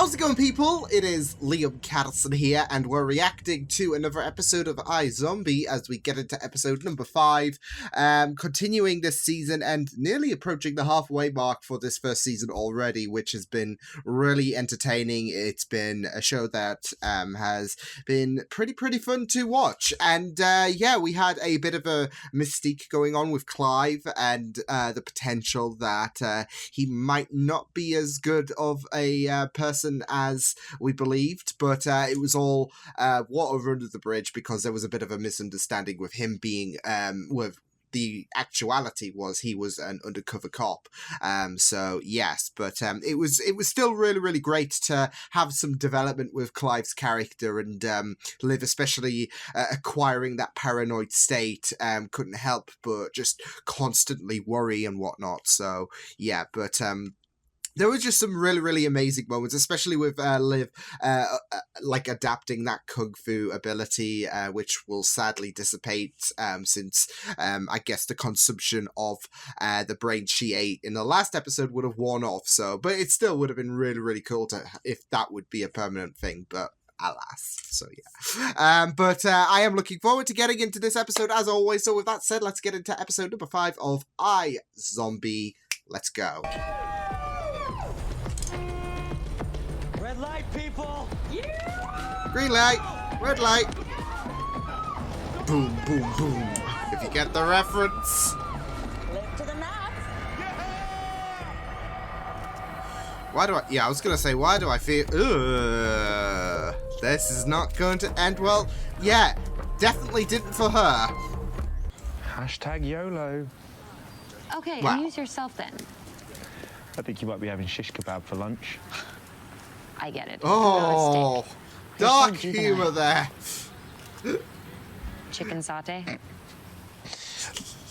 How's it going, people? It is Liam Catterson here, and we're reacting to another episode of iZombie as we get into episode number 5, continuing this season and nearly approaching the halfway mark for this first season already, which has been really entertaining. It's been a show that has been pretty fun to watch, and yeah, we had a bit of a mystique going on with Clive and the potential that he might not be as good of a person as we believed, but it was all water under the bridge because there was a bit of a misunderstanding with him being with the actuality was he was an undercover cop. So yes, but it was still really great to have some development with Clive's character, and Liv especially acquiring that paranoid state couldn't help but just constantly worry and whatnot. So yeah, but there were just some really amazing moments, especially with Liv like adapting that kung fu ability, which will sadly dissipate since I guess the consumption of the brain she ate in the last episode would have worn off. So, but it still would have been really cool to if that would be a permanent thing, but alas. So yeah, but I am looking forward to getting into this episode as always. So with that said, let's get into episode number 5 of iZombie. Let's go. Red light, people! Yeah! Green light, red light. Boom. If you get the reference. Lift to the max. Why do I... Yeah, I was going to say, why do I feel... this is not going to end well. Yeah, definitely didn't for her. Hashtag YOLO. Okay, Wow. amuse yourself then. I think you might be having shish kebab for lunch. I get it. Oh, dark You're so humor there. Chicken satay.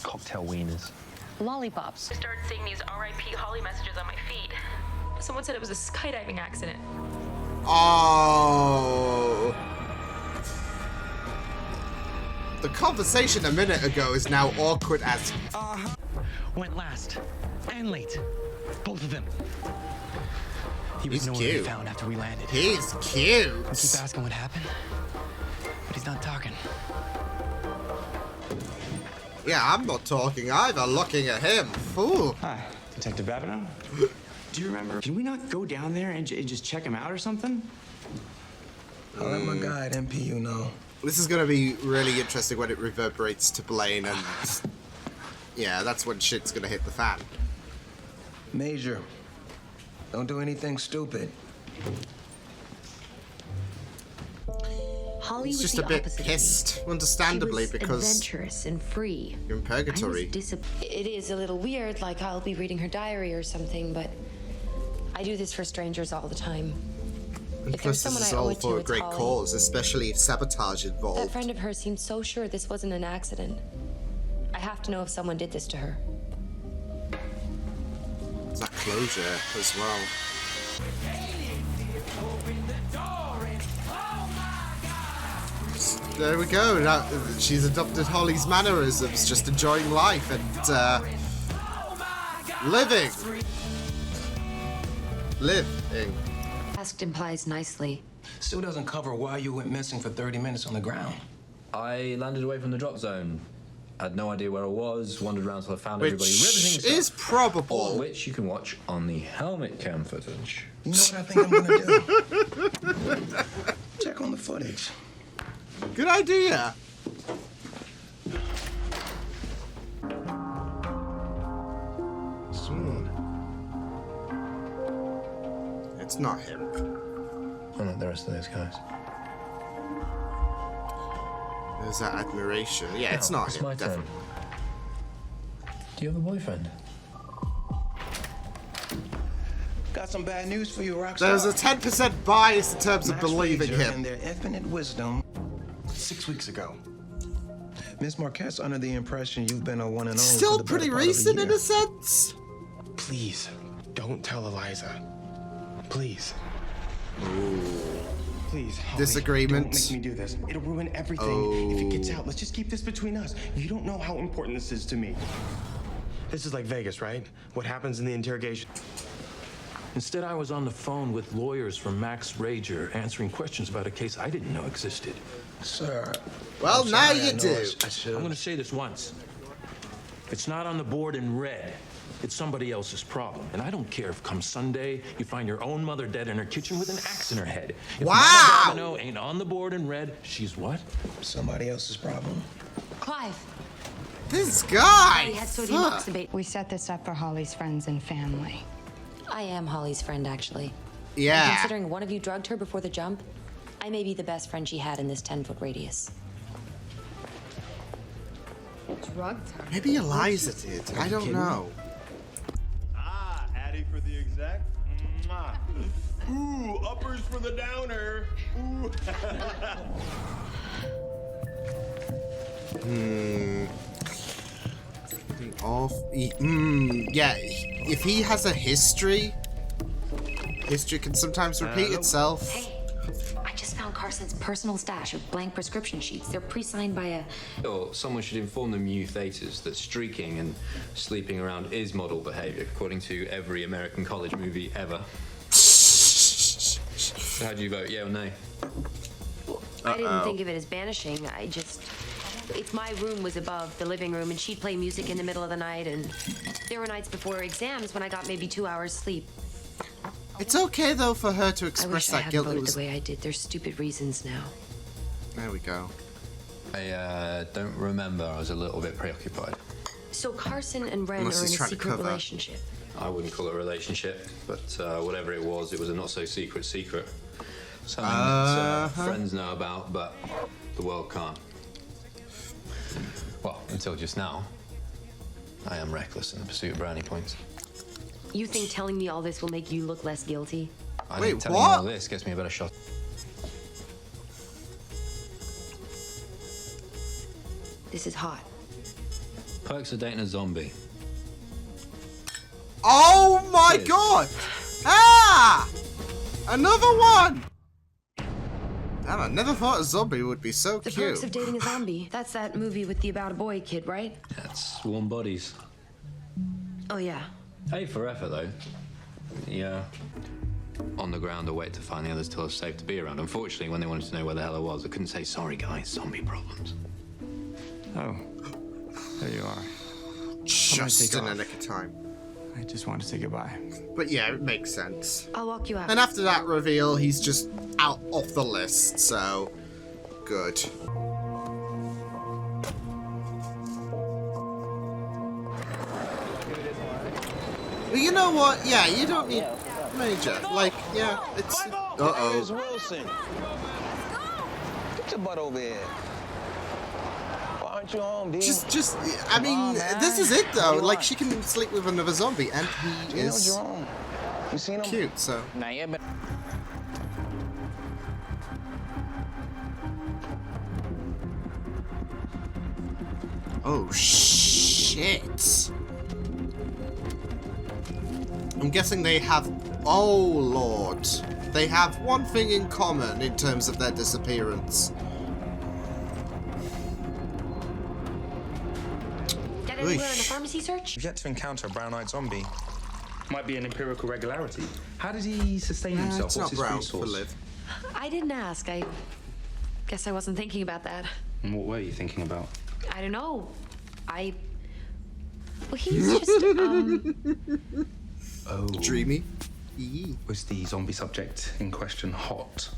Cocktail wieners. Lollipops. I started seeing these RIP Holly messages on my feed. Someone said it was a skydiving accident. Oh. The conversation a minute ago is now awkward as... Went last. And late. Both of them. He He's was nowhere to cute. be found after we landed. He's cute. I keep asking what happened, but he's not talking. Yeah, I'm not talking either, looking at him. Ooh. Hi, Detective Babineau. Do you remember? Can we not go down there and just check him out or something? I'll let my guy at MPU know. This is going to be really interesting when it reverberates to Blaine, and yeah, that's when shit's going to hit the fan. Major, don't do anything stupid. Holly He's was just the a bit opposite of me. pissed, understandably, She was because adventurous and free. you're in purgatory. It is a little weird, like I'll be reading her diary or something, but I do this for strangers all the time. And If plus, there's this someone is I owe all it to, for a it's great Holly. cause, especially if sabotage That involved. friend of hers seemed so sure this wasn't an accident. I have to know if someone did this to her. It's that closure as well. There we go. Now, she's adopted Holly's mannerisms, just enjoying life and living. Asked implies nicely. Still doesn't cover why you went missing for 30 minutes on the ground. I landed away from the drop zone. Had no idea where I was, wandered around till I found everybody Which riveting is stuff. probable. All of which you can watch on the helmet cam footage. You know what I think I'm gonna do? Check on the footage. Good idea. It's not him. Oh no, the rest of those guys. There's that admiration. Yeah, it's not It's him, my turn. definitely. Do you have a boyfriend? Got some bad news for you, Rockstar. There's a 10% bias in terms of Max believing Frazier him. and their infinite wisdom 6 weeks ago. Miss Marquette's under the impression you've been a one and only. Still for the pretty better part of recent in year. a sense. Please, don't tell Eliza. Please. Please, Holly, Disagreement. don't make me do this. It'll ruin everything if it gets out. Let's just keep this between us. You don't know how important this is to me. This is like Vegas, right? What happens in the interrogation? Instead, I was on the phone with lawyers from Max Rager answering questions about a case I didn't know existed. Sir. Well, I'm now sorry, you I know do. I should. I'm going to say this once. It's not on the board in red. It's somebody else's problem. And I don't care if come Sunday you find your own mother dead in her kitchen with an axe in her head. If Wow. Mama Domino ain't on the board in red, she's what? Somebody else's problem. Clive. This guy. We had sodium Fuck. oxybate. We set this up for Holly's friends and family. I am Holly's friend, actually. Yeah. Considering one of you drugged her before the jump, I may be the best friend she had in this 10-foot radius. Drugged her? Maybe Eliza did. I don't know. Ah, Addie for the exec. Mwah. Ooh, uppers for the downer. Ooh. Yeah, if he has a history can sometimes repeat itself. Hey, I just found Carson's personal stash of blank prescription sheets. They're pre-signed by a... Or someone should inform the new thetas that streaking and sleeping around is model behavior, according to every American college movie ever. So how do you vote, yeah or nay? I didn't think of it as banishing. It's my room was above the living room, and she'd play music in the middle of the night, and there were nights before exams when I got maybe 2 hours sleep. It's okay though for her to I express wish I that hadn't guilt. voted the way I did. There's stupid reasons now. There we go. I don't remember. I was a little bit preoccupied. So Carson and Ren Unless are in he's a trying to secret cover. relationship. I wouldn't call it a relationship, but whatever it was a not so secret secret. Something that friends know about, but the world can't. Well, until just now. I am reckless in the pursuit of brownie points. You think telling me all this will make you look less guilty? I Wait, think telling what? you all this gets me a better shot. This is hot. Perks of dating a zombie. Oh my Cheers. god! Ah! Another one! Damn, I never thought a zombie would be so The cute. Perks of Dating a Zombie. That's that movie with the About a Boy kid, right? That's warm bodies. Oh, yeah. A for effort, though. Yeah. On the ground, I wait to find the others till it's safe to be around. Unfortunately, when they wanted to know where the hell I was, I couldn't say, sorry, guys, zombie problems. Oh, there you are. Just take in the off. nick of time. I just wanted to say goodbye. But yeah, it makes sense. I'll walk you out. And after that reveal, he's just out off the list, so good. Well, you know what? Yeah, you don't need Major. Like, yeah, it's... There's Wilson. Get your butt over here. Why aren't you home, D? I mean, this is it, though. Like, she can sleep with another zombie, and he You know is Jerome. You seen him? cute, so... Oh, shit. I'm guessing they have... Oh, Lord. They have one thing in common in terms of their disappearance. Get anywhere in the pharmacy search? You've yet to encounter a brown-eyed zombie. Might be an empirical regularity. How does he sustain himself? It's What's not brown his for food source? live. I didn't ask. I guess I wasn't thinking about that. And what were you thinking about? I don't know. Well, he's just, Oh. Dreamy. Was the zombie subject in question hot?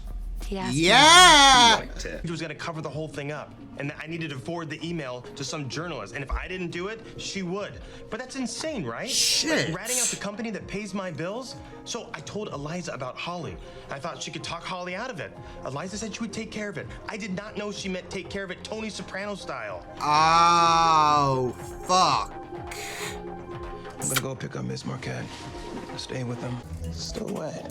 he asked Yeah! Liked it. He was gonna cover the whole thing up, and I needed to forward the email to some journalist, and if I didn't do it, she would. But that's insane, right? Shit. Like, ratting out the company that pays my bills? So I told Eliza about Holly. I thought she could talk Holly out of it. Eliza said she would take care of it. I did not know she meant take care of it Tony Soprano style. Oh, fuck. I'm gonna go pick up Miss Marquette. Stay with them. Still wet.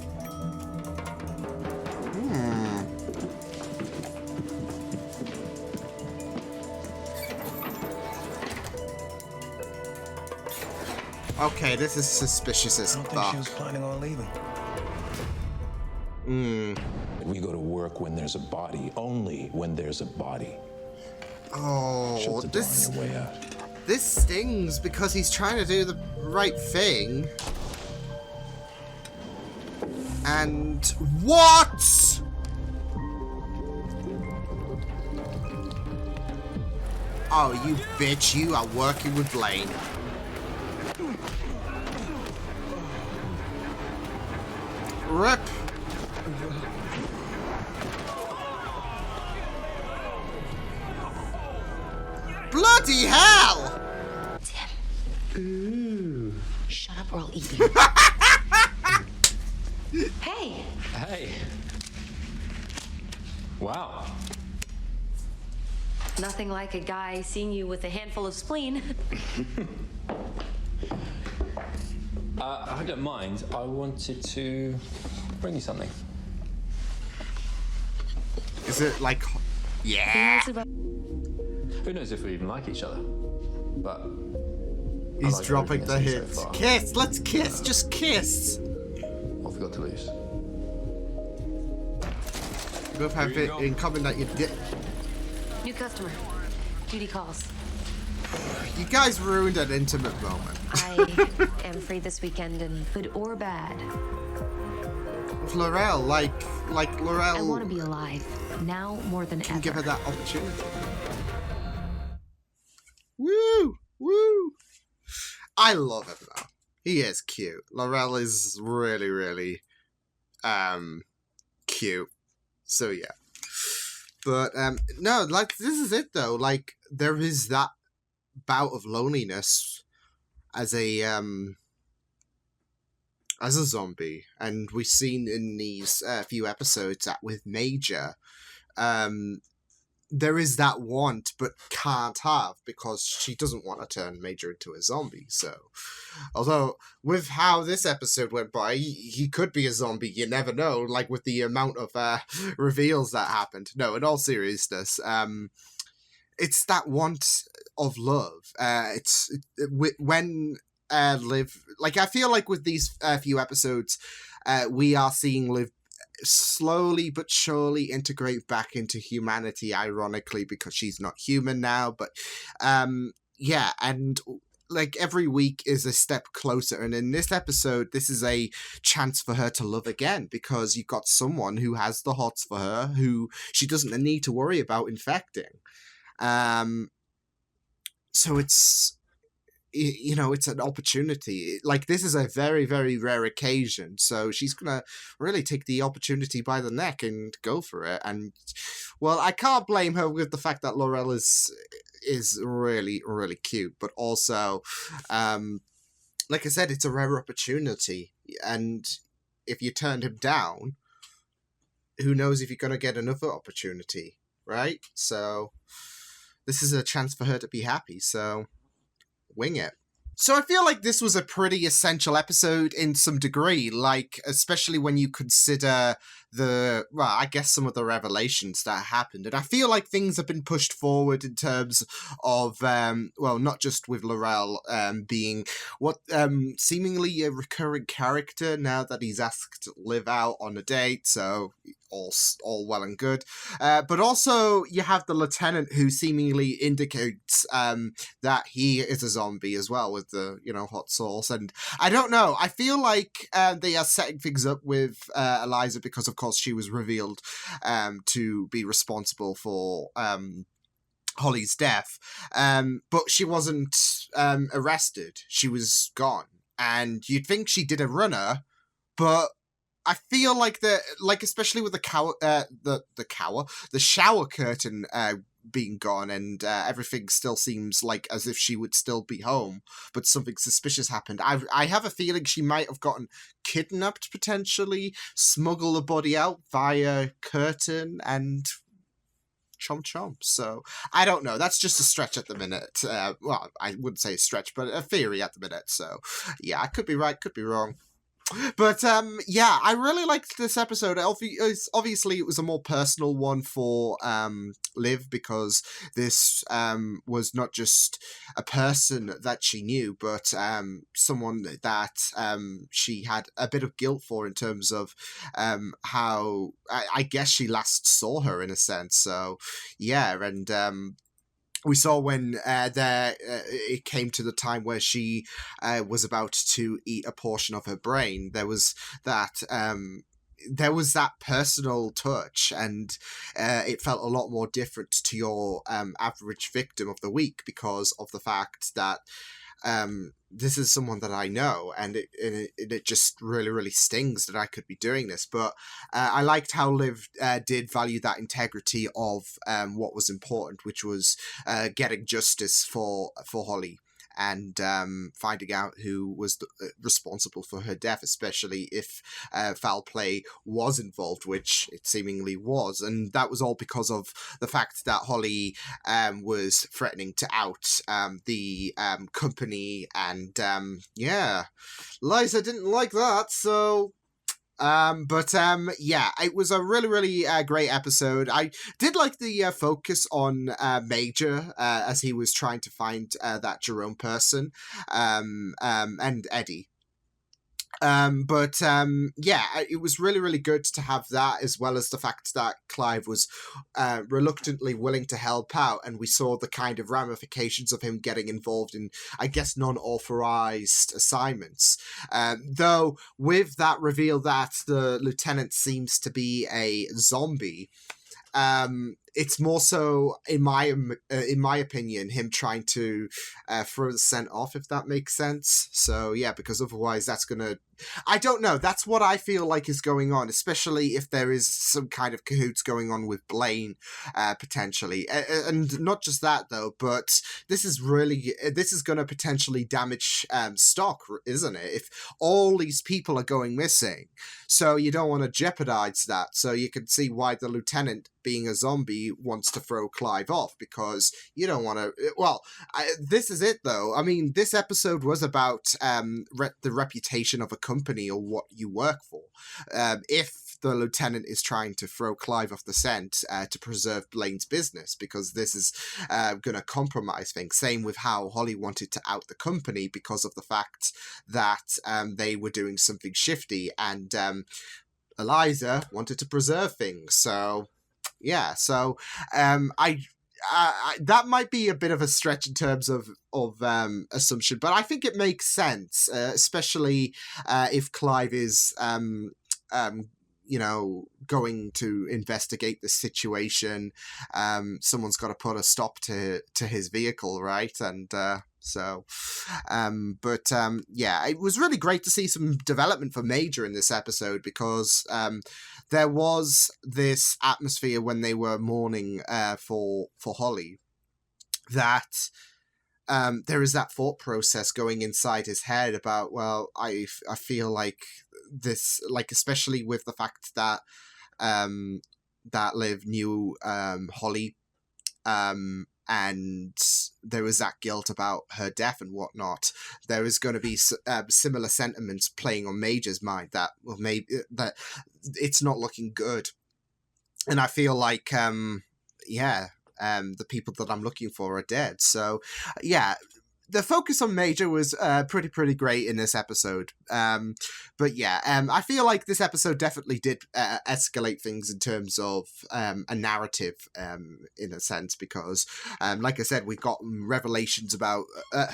Okay, this is suspicious as I don't think she fuck. was planning on leaving. We go to work when there's a body, only when there's a body. Oh, Shut the door on your way out. this stings because he's trying to do the right thing. And what? Oh, you bitch, you are working with Blaine. Rip. Bloody hell! Ooh. Shut up or I'll eat you. Hey! Hey. Wow. Nothing like a guy seeing you with a handful of spleen. I don't mind. I wanted to bring you something. Is it like... Yeah! Who knows if we even like each other? But... He's like dropping the everything hits. so far. Kiss! Let's kiss! Just kiss! What have we got to lose? You both have it in common that you did. New customer. Duty calls. You guys ruined an intimate moment. I am free this weekend, and good or bad. Laurel, like Laurel. I want to be alive now more than can ever. give her that opportunity. Woo! Woo! I love him though. He is cute. Laurel is really, really cute. So yeah. But no, like this is it though. Like there is that bout of loneliness as a zombie, and we've seen in these few episodes that with Major, there is that want but can't have because she doesn't want to turn Major into a zombie. So, although with how this episode went by, he could be a zombie. You never know. Like with the amount of reveals that happened. No, in all seriousness, it's that want of love. When Liv, like I feel like with these few episodes, we are seeing Liv slowly but surely integrate back into humanity, ironically, because she's not human now. But yeah, and like every week is a step closer, and in this episode this is a chance for her to love again, because you've got someone who has the hots for her, who she doesn't need to worry about infecting. So it's, you know, it's an opportunity. Like, this is a very, very rare occasion, so she's gonna really take the opportunity by the neck and go for it. And, well, I can't blame her with the fact that Laurel is really, really cute, but also, like I said, it's a rare opportunity, and if you turned him down, who knows if you're gonna get another opportunity, right? So, this is a chance for her to be happy, so wing it. So I feel like this was a pretty essential episode in some degree, like, especially when you consider I guess some of the revelations that happened. And I feel like things have been pushed forward in terms of, not just with Laurel being what seemingly a recurring character now that he's asked to live out on a date, so all well and good. But also you have the lieutenant who seemingly indicates that he is a zombie as well with the, hot sauce. And I don't know, I feel like they are setting things up with Eliza because, of course, she was revealed to be responsible for Holly's death. But she wasn't arrested. She was gone. And you'd think she did a runner, but I feel like especially with the shower curtain being gone, and everything still seems like as if she would still be home, but something suspicious happened. I have a feeling she might have gotten kidnapped, potentially, smuggle the body out via curtain, and chomp chomp. So I don't know. That's just a stretch at the minute. Well, I wouldn't say a stretch, but a theory at the minute. So yeah, I could be right, could be wrong. But yeah, I really liked this episode. Obviously, it was a more personal one for Liv, because this was not just a person that she knew, but someone that she had a bit of guilt for in terms of how I guess she last saw her, in a sense. So yeah, and we saw when it came to the time where she was about to eat a portion of her brain, there was that there was that personal touch, and it felt a lot more different to your average victim of the week because of the fact that this is someone that I know, and it just really, really stings that I could be doing this. But I liked how Liv did value that integrity of what was important, which was getting justice for Holly, and finding out who was responsible for her death, especially if foul play was involved, which it seemingly was. And that was all because of the fact that Holly was threatening to out the company, and Liza didn't like that, so... yeah, it was a really, really great episode. I did like the focus on Major as he was trying to find that Jerome person, and Eddie. Yeah, it was really, really good to have that, as well as the fact that Clive was reluctantly willing to help out, and we saw the kind of ramifications of him getting involved in, I guess, non-authorized assignments. Though, with that reveal that the lieutenant seems to be a zombie, it's more so, in my opinion, him trying to throw the scent off, if that makes sense. So yeah, because otherwise that's gonna... I don't know, that's what I feel like is going on, especially if there is some kind of cahoots going on with Blaine, potentially. And not just that, though, but this is going to potentially damage stock, isn't it? If all these people are going missing. So you don't want to jeopardize that. So you can see why the lieutenant, being a zombie, wants to throw Clive off, because you don't want to... Well, this is it, though. I mean, this episode was about the reputation of a company or what you work for. If the lieutenant is trying to throw Clive off the scent to preserve Blaine's business, because this is going to compromise things. Same with how Holly wanted to out the company because of the fact that they were doing something shifty, and Eliza wanted to preserve things. So yeah, so that might be a bit of a stretch in terms of assumption, but I think it makes sense, especially if Clive is going to investigate the situation. Someone's got to put a stop to his vehicle, right? And yeah, it was really great to see some development for Major in this episode, because there was this atmosphere when they were mourning for Holly, that there is that thought process going inside his head about, well, I feel like this, like, especially with the fact that that Liv knew Holly, and there was that guilt about her death and whatnot. There is going to be similar sentiments playing on Major's mind, that, well, maybe that it's not looking good. And I feel like, the people that I'm looking for are dead. So, yeah, the focus on Major was pretty great in this episode. But yeah, I feel like this episode definitely did escalate things in terms of a narrative, in a sense, because, like I said, we got revelations about,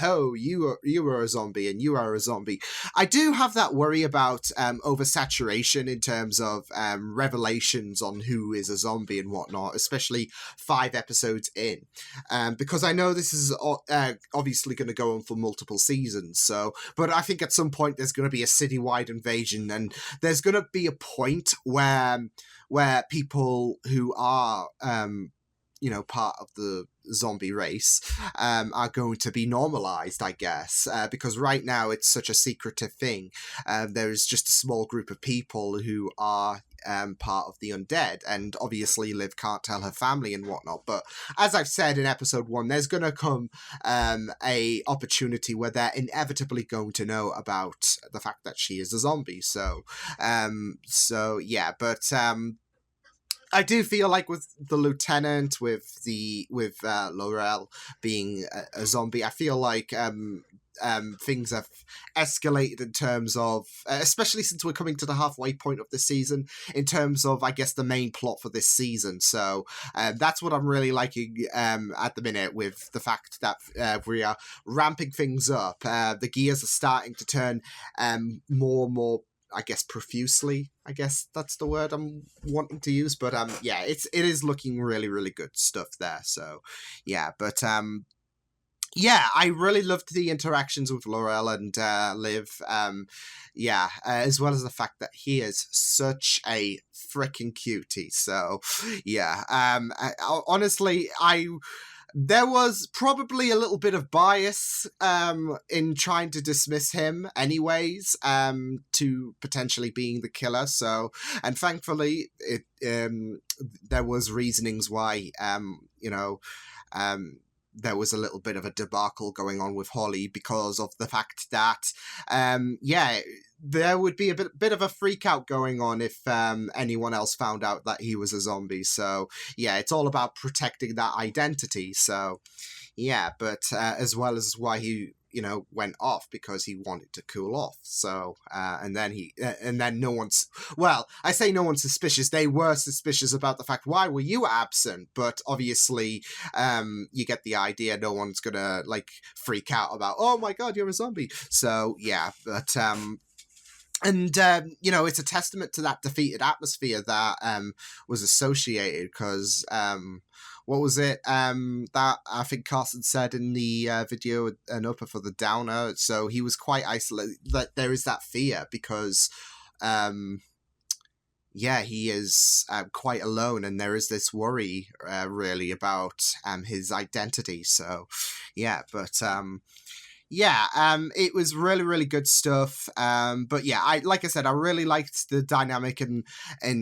you are a zombie and you are a zombie. I do have that worry about oversaturation in terms of revelations on who is a zombie and whatnot, especially 5 episodes in, because I know this is obviously going to go on for multiple seasons. So, but I think at some point there's going to be a citywide invasion, and there's going to be a point where people who are part of the zombie race are going to be normalized, I guess, because right now it's such a secretive thing. There is just a small group of people who are part of the undead, and obviously Liv can't tell her family and whatnot. But as I've said in episode 1, there's going to come a opportunity where they're inevitably going to know about the fact that she is a zombie. So yeah, but I do feel like with the lieutenant, with Laurel being a zombie, I feel like things have escalated in terms of, especially since we're coming to the halfway point of the season, in terms of, I guess, the main plot for this season. So that's what I'm really liking at the minute, with the fact that we are ramping things up. The gears are starting to turn more and more I guess profusely. I guess that's the word I'm wanting to use. But yeah, it is looking really, really good stuff there. So yeah, but yeah, I really loved the interactions with Laurel and Liv. As well as the fact that he is such a freaking cutie. So yeah, honestly, there was probably a little bit of bias in trying to dismiss him anyways, to potentially being the killer. So, and thankfully, there was reasonings why, there was a little bit of a debacle going on with Holly because of the fact that, there would be a bit of a freak out going on if anyone else found out that he was a zombie. So, yeah, it's all about protecting that identity. So, yeah, but as well as why he, went off, because he wanted to cool off. So, and then no one's, well, I say no one's suspicious. They were suspicious about the fact, why were you absent? But obviously, you get the idea. No one's gonna freak out about, oh my God, you're a zombie. So yeah, but it's a testament to that defeated atmosphere that was associated, because what was it that I think Carson said in the video, an upper for the downer? So he was quite isolated. That there is that fear because, he is quite alone, and there is this worry really about his identity. So, yeah, but it was really, really good stuff. But yeah, like I said, I really liked the dynamic and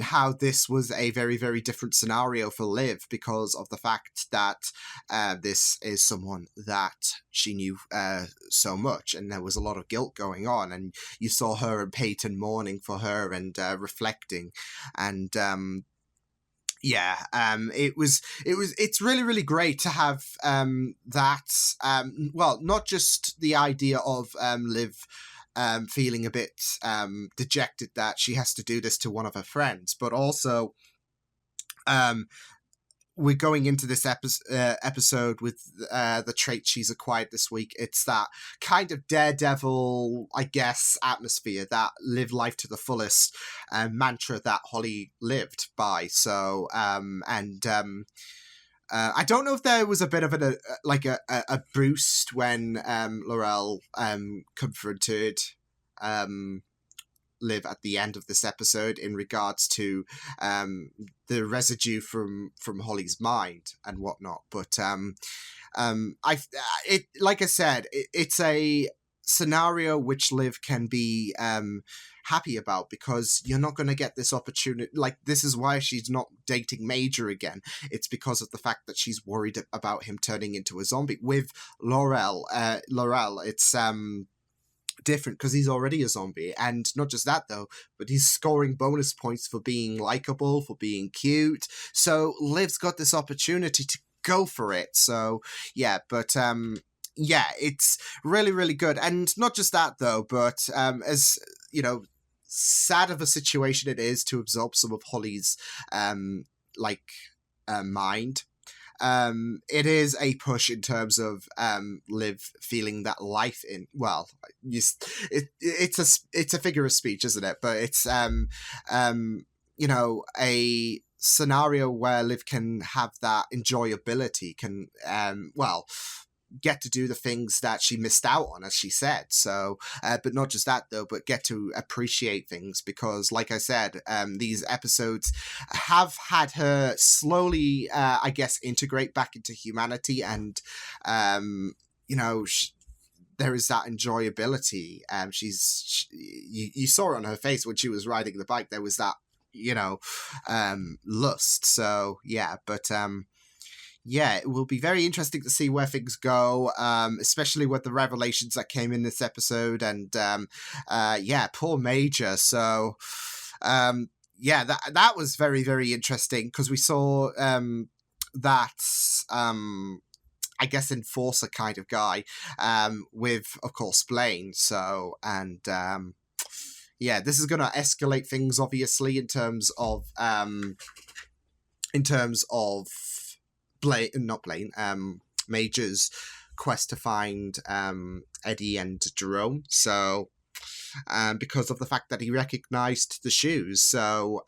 how this was a very, very different scenario for Liv, because of the fact that this is someone that she knew so much, and there was a lot of guilt going on, and you saw her and Peyton mourning for her and reflecting, and it's really, really great to have not just the idea of Liv feeling a bit dejected that she has to do this to one of her friends, but also we're going into this episode with the trait she's acquired this week. It's that kind of daredevil, I guess, atmosphere, that live life to the fullest mantra that Holly lived by. So, I don't know if there was a bit of a boost when Laurel confronted Liv at the end of this episode in regards to the residue from Holly's mind and whatnot, but like I said, it's a scenario which Liv can be happy about, because you're not going to get this opportunity. This is why she's not dating Major again. It's because of the fact that she's worried about him turning into a zombie. With Laurel, it's different, because he's already a zombie, and not just that though, but he's scoring bonus points for being likable, for being cute. So Liv's got this opportunity to go for it. So yeah, but it's really, really good. And not just that though, but as sad of a situation it is to absorb some of Holly's mind, it is a push in terms of Liv feeling that life in, well, it's a figure of speech, isn't it? But it's a scenario where Liv can have that enjoyability, can get to do the things that she missed out on, as she said. So, but not just that though, but get to appreciate things, because like I said, these episodes have had her slowly, I guess, integrate back into humanity, and there is that enjoyability. You saw it on her face when she was riding the bike. There was that, lust. So yeah, but yeah, it will be very interesting to see where things go, especially with the revelations that came in this episode, and poor Major. So that was very, very interesting, because we saw that I guess enforcer kind of guy with, of course, Blaine. So, and this is going to escalate things, obviously, in terms of Major's quest to find Eddie and Jerome. So, because of the fact that he recognized the shoes. So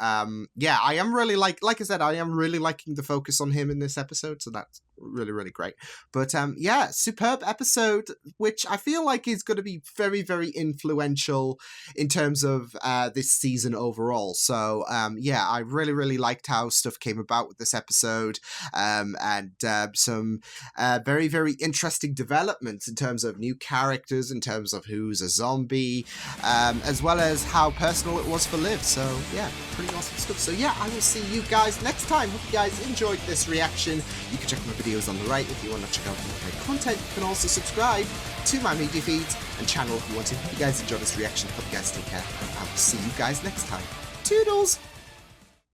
yeah, I am really like I said, I am really liking the focus on him in this episode, so that's really, really great. But yeah, superb episode, which I feel like is going to be very, very influential in terms of this season overall. So yeah, I really, really liked how stuff came about with this episode, and some very, very interesting developments in terms of new characters, in terms of who's a zombie, as well as how personal it was for Liv. So yeah, pretty awesome stuff. So yeah, I will see you guys next time. Hope you guys enjoyed this reaction. You can check my videos on the right if you want to check out my content. You can also subscribe to my media feeds and channel if you want to. If you guys enjoyed this reaction, hope you guys take care, and I will see you guys next time. Toodles!